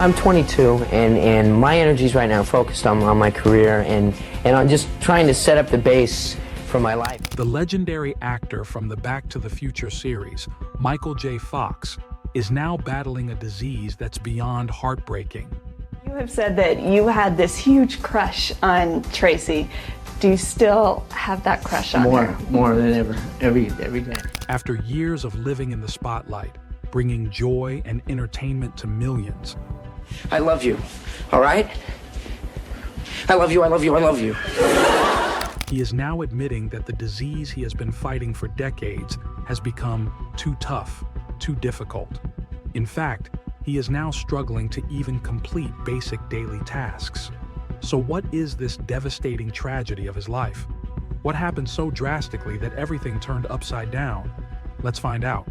I'm 22, and my energy's right now focused on my career and on just trying to set up the base for my life. The legendary actor from the Back to the Future series, Michael J. Fox, is now battling a disease that's beyond heartbreaking. You have said that you had this huge crush on Tracy. Do you still have that crush on her? More than ever, every day. After years of living in the spotlight, bringing joy and entertainment to millions, I love you, all right? I love you, I love you, I love you. he is now admitting that the disease he has been fighting for decades has become too tough, too difficult. In fact, he is now struggling to even complete basic daily tasks. So what is this devastating tragedy of his life? What happened so drastically that everything turned upside down? Let's find out.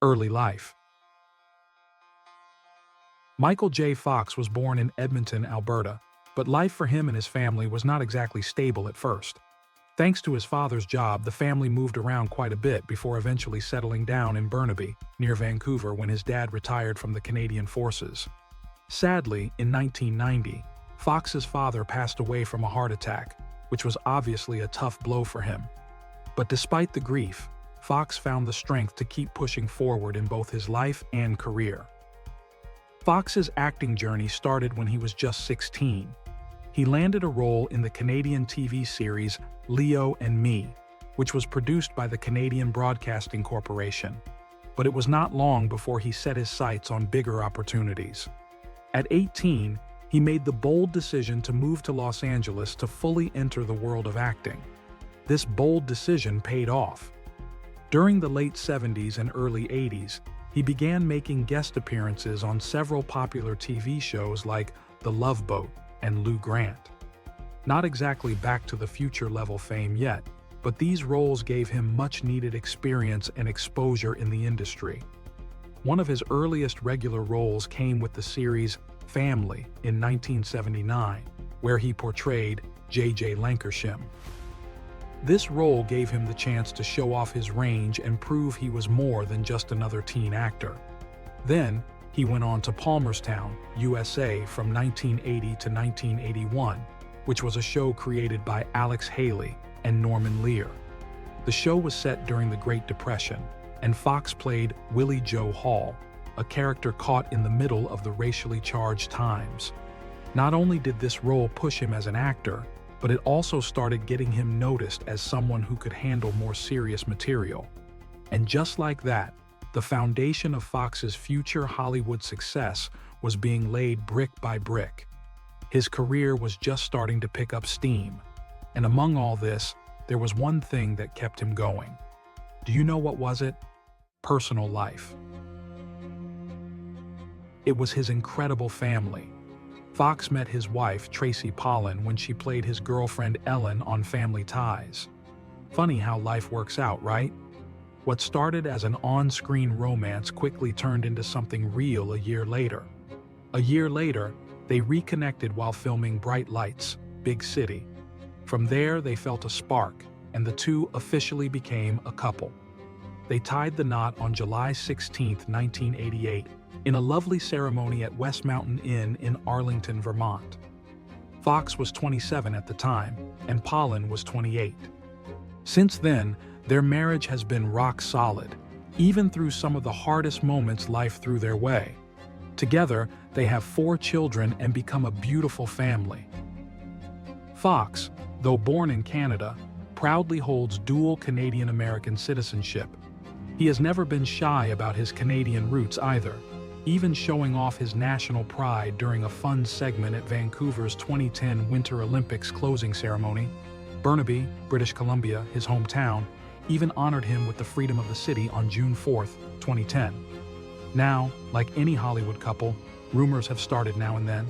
Early life. Michael J. Fox was born in Edmonton, Alberta, but life for him and his family was not exactly stable at first. Thanks to his father's job, the family moved around quite a bit before eventually settling down in Burnaby, near Vancouver, when his dad retired from the Canadian Forces. Sadly, in 1990, Fox's father passed away from a heart attack, which was obviously a tough blow for him. But despite the grief, Fox found the strength to keep pushing forward in both his life and career. Fox's acting journey started when he was just 16. He landed a role in the Canadian TV series Leo and Me, which was produced by the Canadian Broadcasting Corporation. But it was not long before he set his sights on bigger opportunities. At 18, he made the bold decision to move to Los Angeles to fully enter the world of acting. This bold decision paid off. During the late 70s and early 80s, he began making guest appearances on several popular TV shows like The Love Boat and Lou Grant. Not exactly Back to the Future level fame yet, but these roles gave him much-needed experience and exposure in the industry. One of his earliest regular roles came with the series Family in 1979, where he portrayed J.J. Lancashire. This role gave him the chance to show off his range and prove he was more than just another teen actor. Then, he went on to Palmerstown, USA from 1980 to 1981, which was a show created by Alex Haley and Norman Lear. The show was set during the Great Depression, and Fox played Willie Joe Hall, a character caught in the middle of the racially charged times. Not only did this role push him as an actor, but it also started getting him noticed as someone who could handle more serious material. And just like that, the foundation of Fox's future Hollywood success was being laid brick by brick. His career was just starting to pick up steam. And among all this, there was one thing that kept him going. Do you know what was it? Personal life. It was his incredible family. Fox met his wife, Tracy Pollan, when she played his girlfriend Ellen on Family Ties. Funny how life works out, right? What started as an on-screen romance quickly turned into something real a year later. A year later, they reconnected while filming Bright Lights, Big City. From there, they felt a spark, and the two officially became a couple. They tied the knot on July 16, 1988, in a lovely ceremony at West Mountain Inn in Arlington, Vermont. Fox was 27 at the time, and Pollan was 28. Since then, their marriage has been rock solid, even through some of the hardest moments life threw their way. Together, they have 4 children and become a beautiful family. Fox, though born in Canada, proudly holds dual Canadian-American citizenship. He has never been shy about his Canadian roots either, even showing off his national pride during a fun segment at Vancouver's 2010 Winter Olympics closing ceremony. Burnaby, British Columbia, his hometown, even honored him with the Freedom of the City on June 4, 2010. Now, like any Hollywood couple, rumors have started now and then.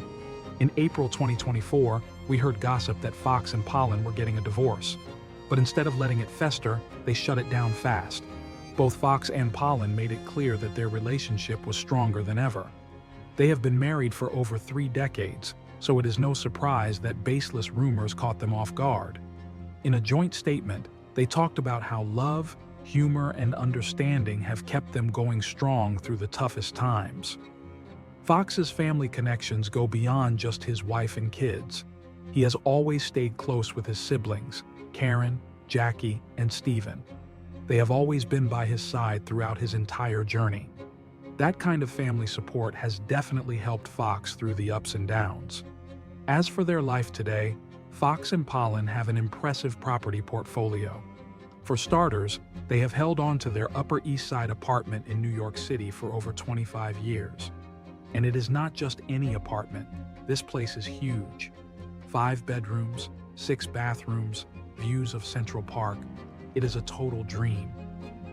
In April 2024, we heard gossip that Fox and Pollan were getting a divorce. But instead of letting it fester, they shut it down fast. Both Fox and Pollan made it clear that their relationship was stronger than ever. They have been married for over 3 decades, so it is no surprise that baseless rumors caught them off guard. In a joint statement, they talked about how love, humor, and understanding have kept them going strong through the toughest times. Fox's family connections go beyond just his wife and kids. He has always stayed close with his siblings, Karen, Jackie, and Stephen. They have always been by his side throughout his entire journey. That kind of family support has definitely helped Fox through the ups and downs. As for their life today, Fox and Pollen have an impressive property portfolio. For starters, they have held on to their Upper East Side apartment in New York City for over 25 years. And it is not just any apartment. This place is huge. 5 bedrooms, 6 bathrooms, views of Central Park. It is a total dream.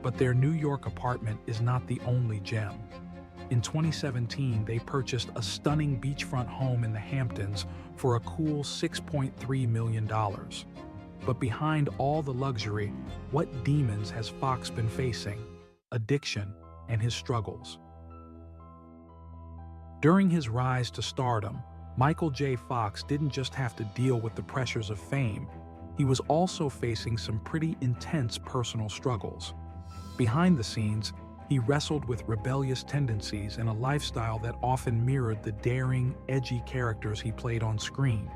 But their New York apartment is not the only gem. In 2017, they purchased a stunning beachfront home in the Hamptons for a cool $6.3 million. But behind all the luxury, what demons has Fox been facing? Addiction and his struggles. During his rise to stardom, Michael J. Fox didn't just have to deal with the pressures of fame, he was also facing some pretty intense personal struggles. Behind the scenes, he wrestled with rebellious tendencies and a lifestyle that often mirrored the daring, edgy characters he played on screen.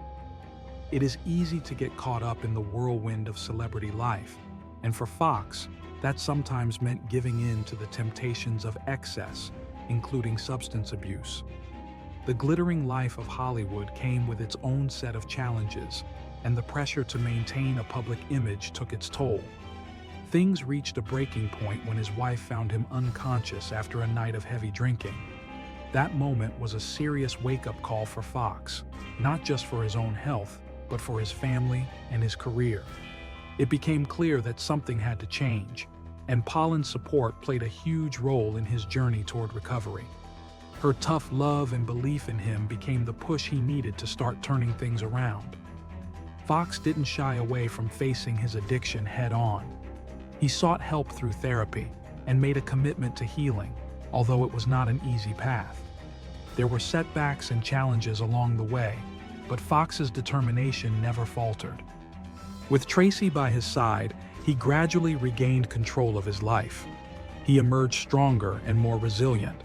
It is easy to get caught up in the whirlwind of celebrity life, and for Fox, that sometimes meant giving in to the temptations of excess, including substance abuse. The glittering life of Hollywood came with its own set of challenges, and the pressure to maintain a public image took its toll. Things reached a breaking point when his wife found him unconscious after a night of heavy drinking. That moment was a serious wake-up call for Fox, not just for his own health, but for his family and his career. It became clear that something had to change, and Pollen's support played a huge role in his journey toward recovery. Her tough love and belief in him became the push he needed to start turning things around. Fox didn't shy away from facing his addiction head-on. He sought help through therapy and made a commitment to healing, although it was not an easy path. There were setbacks and challenges along the way, but Fox's determination never faltered. With Tracy by his side, he gradually regained control of his life. He emerged stronger and more resilient.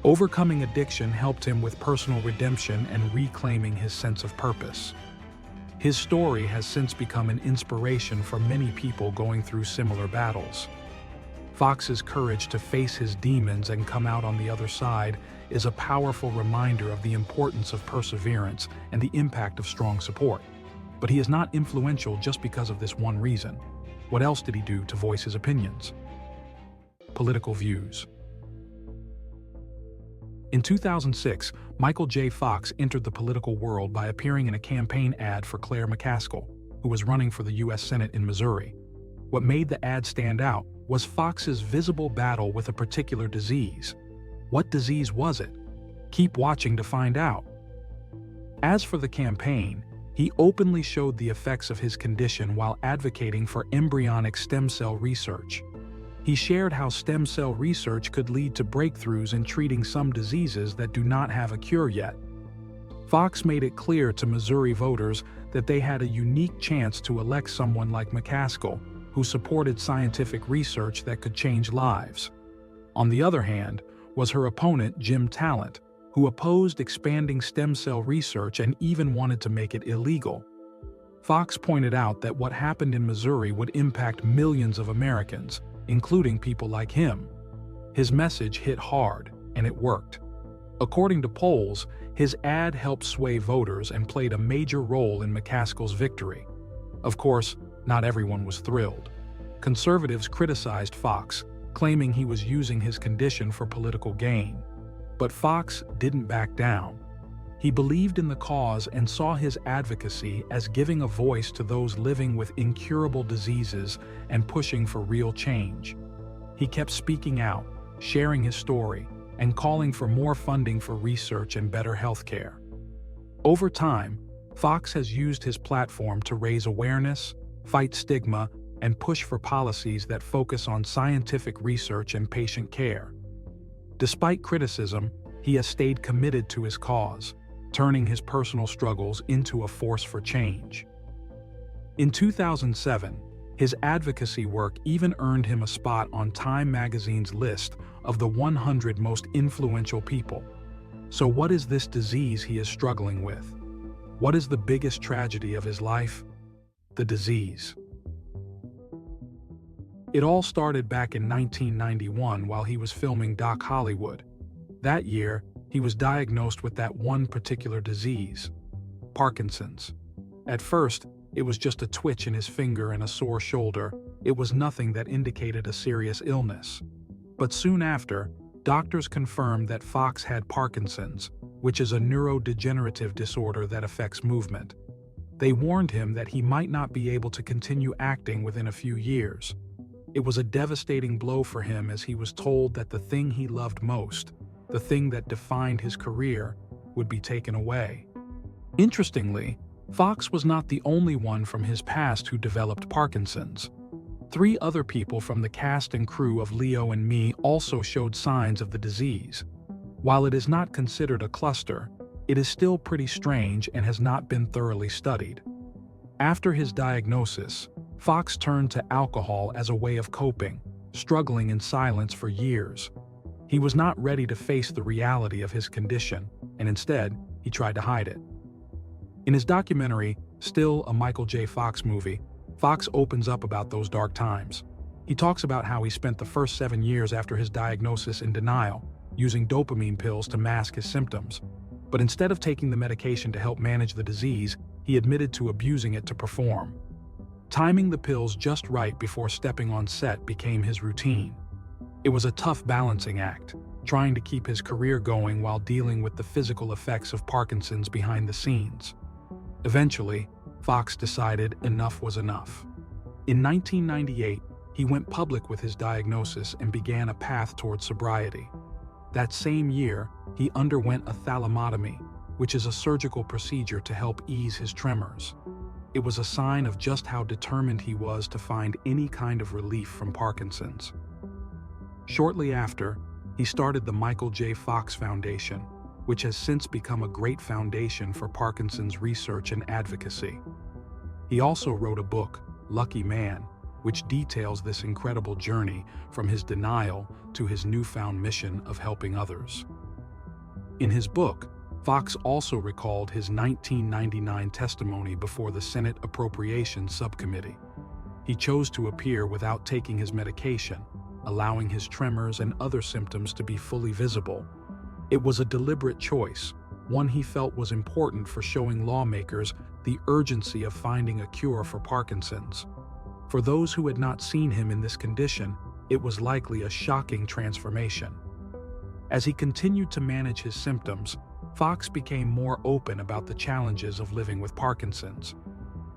Overcoming addiction helped him with personal redemption and reclaiming his sense of purpose. His story has since become an inspiration for many people going through similar battles. Fox's courage to face his demons and come out on the other side is a powerful reminder of the importance of perseverance and the impact of strong support. But he is not influential just because of this one reason. What else did he do to voice his opinions? Political views. In 2006, Michael J. Fox entered the political world by appearing in a campaign ad for Claire McCaskill, who was running for the U.S. Senate in Missouri. What made the ad stand out was Fox's visible battle with a particular disease. What disease was it? Keep watching to find out. As for the campaign, he openly showed the effects of his condition while advocating for embryonic stem cell research. He shared how stem cell research could lead to breakthroughs in treating some diseases that do not have a cure yet. Fox made it clear to Missouri voters that they had a unique chance to elect someone like McCaskill, who supported scientific research that could change lives. On the other hand, was her opponent Jim Talent, who opposed expanding stem cell research and even wanted to make it illegal. Fox pointed out that what happened in Missouri would impact millions of Americans, including people like him. His message hit hard, and it worked. According to polls, his ad helped sway voters and played a major role in McCaskill's victory. Of course, not everyone was thrilled. Conservatives criticized Fox, claiming he was using his condition for political gain. But Fox didn't back down. He believed in the cause and saw his advocacy as giving a voice to those living with incurable diseases and pushing for real change. He kept speaking out, sharing his story, and calling for more funding for research and better health care. Over time, Fox has used his platform to raise awareness, fight stigma, and push for policies that focus on scientific research and patient care. Despite criticism, he has stayed committed to his cause, turning his personal struggles into a force for change. In 2007, His advocacy work even earned him a spot on Time magazine's list of the 100 most influential people. So what is this disease he is struggling with? What is the biggest tragedy of his life? The disease. It all started back in 1991 while he was filming Doc Hollywood. That year, he was diagnosed with that one particular disease, Parkinson's. At first, it was just a twitch in his finger and a sore shoulder. It was nothing that indicated a serious illness. But soon after, doctors confirmed that Fox had Parkinson's, which is a neurodegenerative disorder that affects movement. They warned him that he might not be able to continue acting within a few years. It was a devastating blow for him as he was told that the thing he loved most, the thing that defined his career, would be taken away. Interestingly, Fox was not the only one from his past who developed Parkinson's. 3 other people from the cast and crew of Leo and Me also showed signs of the disease. While it is not considered a cluster, it is still pretty strange and has not been thoroughly studied. After his diagnosis, Fox turned to alcohol as a way of coping, struggling in silence for years. He was not ready to face the reality of his condition, and instead, he tried to hide it. In his documentary, Still a Michael J. Fox Movie, Fox opens up about those dark times. He talks about how he spent the first 7 years after his diagnosis in denial, using dopamine pills to mask his symptoms. But instead of taking the medication to help manage the disease, he admitted to abusing it to perform. Timing the pills just right before stepping on set became his routine. It was a tough balancing act, trying to keep his career going while dealing with the physical effects of Parkinson's behind the scenes. Eventually, Fox decided enough was enough. In 1998, he went public with his diagnosis and began a path toward sobriety. That same year, he underwent a thalamotomy, which is a surgical procedure to help ease his tremors. It was a sign of just how determined he was to find any kind of relief from Parkinson's. Shortly after, he started the Michael J. Fox Foundation, which has since become a great foundation for Parkinson's research and advocacy. He also wrote a book, Lucky Man, which details this incredible journey from his denial to his newfound mission of helping others. In his book, Fox also recalled his 1999 testimony before the Senate Appropriations Subcommittee. He chose to appear without taking his medication, allowing his tremors and other symptoms to be fully visible. It was a deliberate choice, one he felt was important for showing lawmakers the urgency of finding a cure for Parkinson's. For those who had not seen him in this condition, it was likely a shocking transformation. As he continued to manage his symptoms, Fox became more open about the challenges of living with Parkinson's.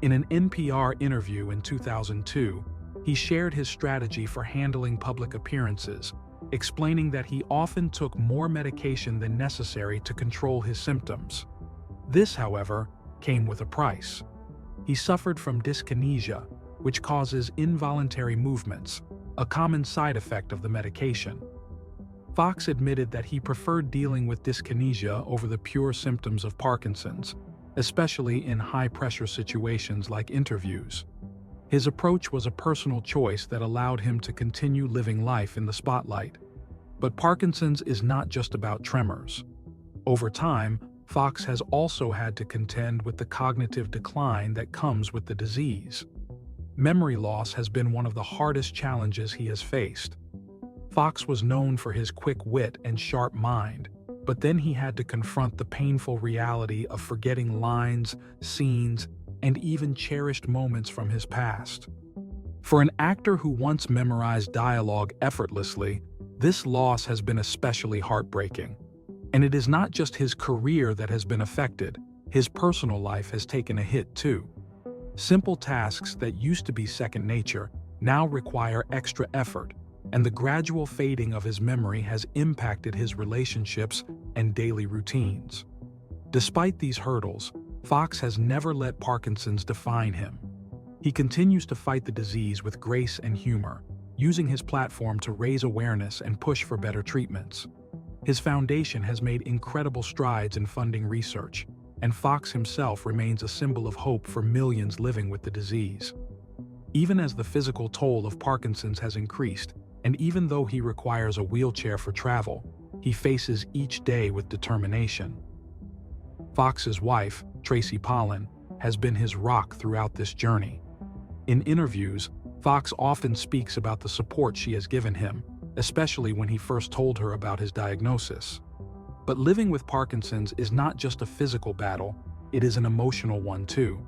In an NPR interview in 2002, he shared his strategy for handling public appearances, explaining that he often took more medication than necessary to control his symptoms. This, however, came with a price. He suffered from dyskinesia, which causes involuntary movements, a common side effect of the medication. Fox admitted that he preferred dealing with dyskinesia over the pure symptoms of Parkinson's, especially in high-pressure situations like interviews. His approach was a personal choice that allowed him to continue living life in the spotlight. But Parkinson's is not just about tremors. Over time, Fox has also had to contend with the cognitive decline that comes with the disease. Memory loss has been one of the hardest challenges he has faced. Fox was known for his quick wit and sharp mind, but then he had to confront the painful reality of forgetting lines, scenes, and even cherished moments from his past. For an actor who once memorized dialogue effortlessly, this loss has been especially heartbreaking. And it is not just his career that has been affected, his personal life has taken a hit too. Simple tasks that used to be second nature now require extra effort, and the gradual fading of his memory has impacted his relationships and daily routines. Despite these hurdles, Fox has never let Parkinson's define him. He continues to fight the disease with grace and humor, using his platform to raise awareness and push for better treatments. His foundation has made incredible strides in funding research, and Fox himself remains a symbol of hope for millions living with the disease. Even as the physical toll of Parkinson's has increased, and even though he requires a wheelchair for travel, he faces each day with determination. Fox's wife, Tracy Pollan, has been his rock throughout this journey. In interviews, Fox often speaks about the support she has given him, especially when he first told her about his diagnosis. But living with Parkinson's is not just a physical battle, it is an emotional one too.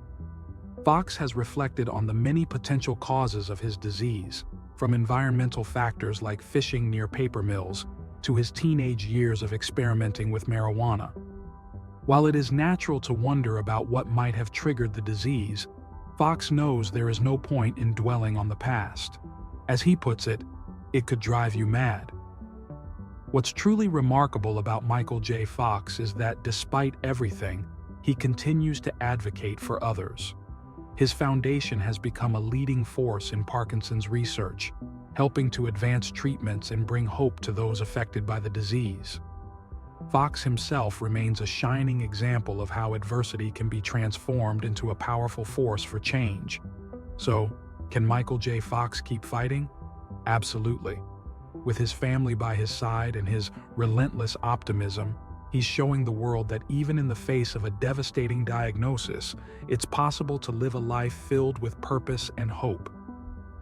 Fox has reflected on the many potential causes of his disease, from environmental factors like fishing near paper mills to his teenage years of experimenting with marijuana. While it is natural to wonder about what might have triggered the disease, Fox knows there is no point in dwelling on the past. As he puts it, it could drive you mad. What's truly remarkable about Michael J. Fox is that despite everything, he continues to advocate for others. His foundation has become a leading force in Parkinson's research, helping to advance treatments and bring hope to those affected by the disease. Fox himself remains a shining example of how adversity can be transformed into a powerful force for change. So, can Michael J. Fox keep fighting? Absolutely. With his family by his side and his relentless optimism, he's showing the world that even in the face of a devastating diagnosis, it's possible to live a life filled with purpose and hope.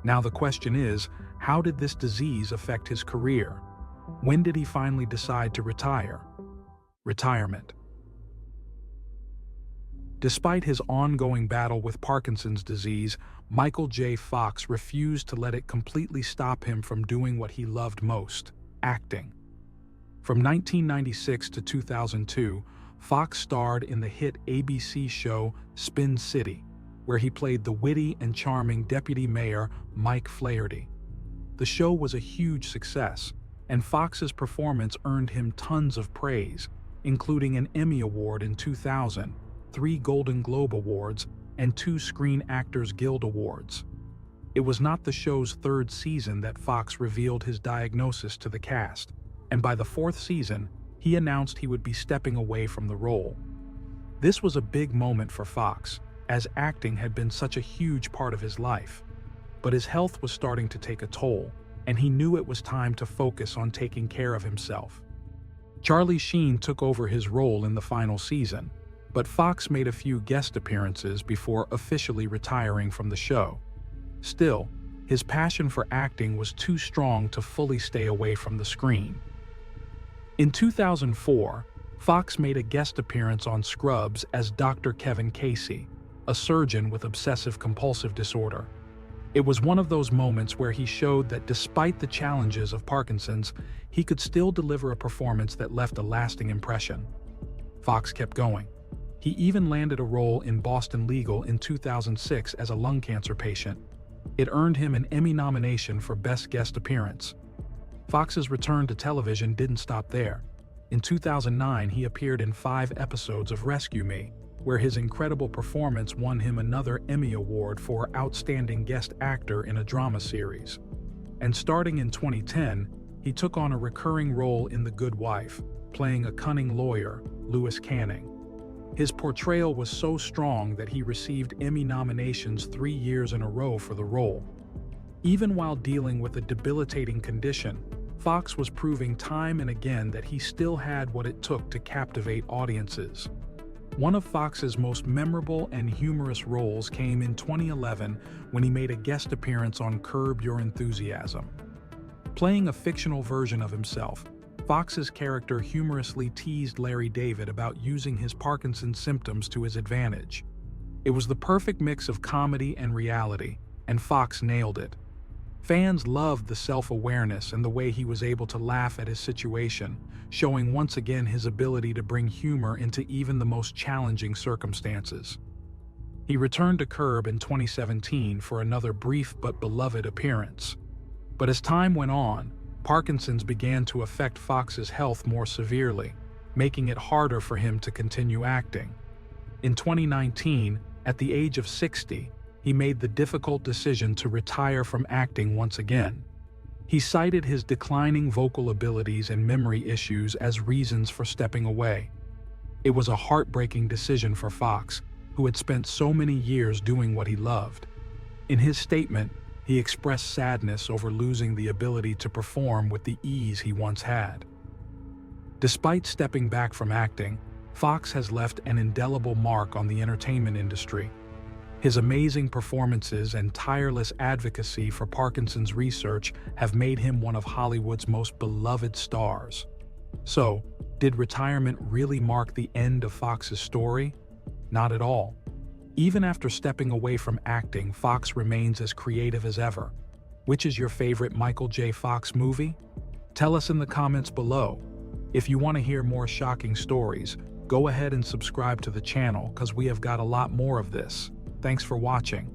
Now the question is, how did this disease affect his career? When did he finally decide to retire? Retirement. Despite his ongoing battle with Parkinson's disease, Michael J. Fox refused to let it completely stop him from doing what he loved most, acting. From 1996 to 2002, Fox starred in the hit ABC show Spin City, where he played the witty and charming deputy mayor Mike Flaherty. The show was a huge success, and Fox's performance earned him tons of praise, including an Emmy Award in 2000, 3 Golden Globe Awards, and 2 Screen Actors Guild Awards. It was not the show's 3rd season that Fox revealed his diagnosis to the cast, and by the 4th season, he announced he would be stepping away from the role. This was a big moment for Fox, as acting had been such a huge part of his life. But his health was starting to take a toll, and he knew it was time to focus on taking care of himself. Charlie Sheen took over his role in the final season, but Fox made a few guest appearances before officially retiring from the show. Still, his passion for acting was too strong to fully stay away from the screen. In 2004, Fox made a guest appearance on Scrubs as Dr. Kevin Casey, a surgeon with obsessive-compulsive disorder. It was one of those moments where he showed that despite the challenges of Parkinson's, he could still deliver a performance that left a lasting impression. Fox kept going. He even landed a role in Boston Legal in 2006 as a lung cancer patient. It earned him an Emmy nomination for Best Guest Appearance. Fox's return to television didn't stop there. In 2009, he appeared in 5 episodes of Rescue Me, where his incredible performance won him another Emmy Award for Outstanding Guest Actor in a Drama Series. And starting in 2010, he took on a recurring role in The Good Wife, playing a cunning lawyer, Lewis Canning. His portrayal was so strong that he received Emmy nominations 3 years in a row for the role. Even while dealing with a debilitating condition, Fox was proving time and again that he still had what it took to captivate audiences. One of Fox's most memorable and humorous roles came in 2011 when he made a guest appearance on Curb Your Enthusiasm. Playing a fictional version of himself, Fox's character humorously teased Larry David about using his Parkinson's symptoms to his advantage. It was the perfect mix of comedy and reality, and Fox nailed it. Fans loved the self-awareness and the way he was able to laugh at his situation, showing once again his ability to bring humor into even the most challenging circumstances. He returned to Curb in 2017 for another brief but beloved appearance. But as time went on, Parkinson's began to affect Fox's health more severely, making it harder for him to continue acting. In 2019, at the age of 60, he made the difficult decision to retire from acting once again. He cited his declining vocal abilities and memory issues as reasons for stepping away. It was a heartbreaking decision for Fox, who had spent so many years doing what he loved. In his statement, he expressed sadness over losing the ability to perform with the ease he once had. Despite stepping back from acting, Fox has left an indelible mark on the entertainment industry. His amazing performances and tireless advocacy for Parkinson's research have made him one of Hollywood's most beloved stars. So, did retirement really mark the end of Fox's story? Not at all. Even after stepping away from acting, Fox remains as creative as ever. Which is your favorite Michael J. Fox movie? Tell us in the comments below. If you want to hear more shocking stories, go ahead and subscribe to the channel because we have got a lot more of this. Thanks for watching.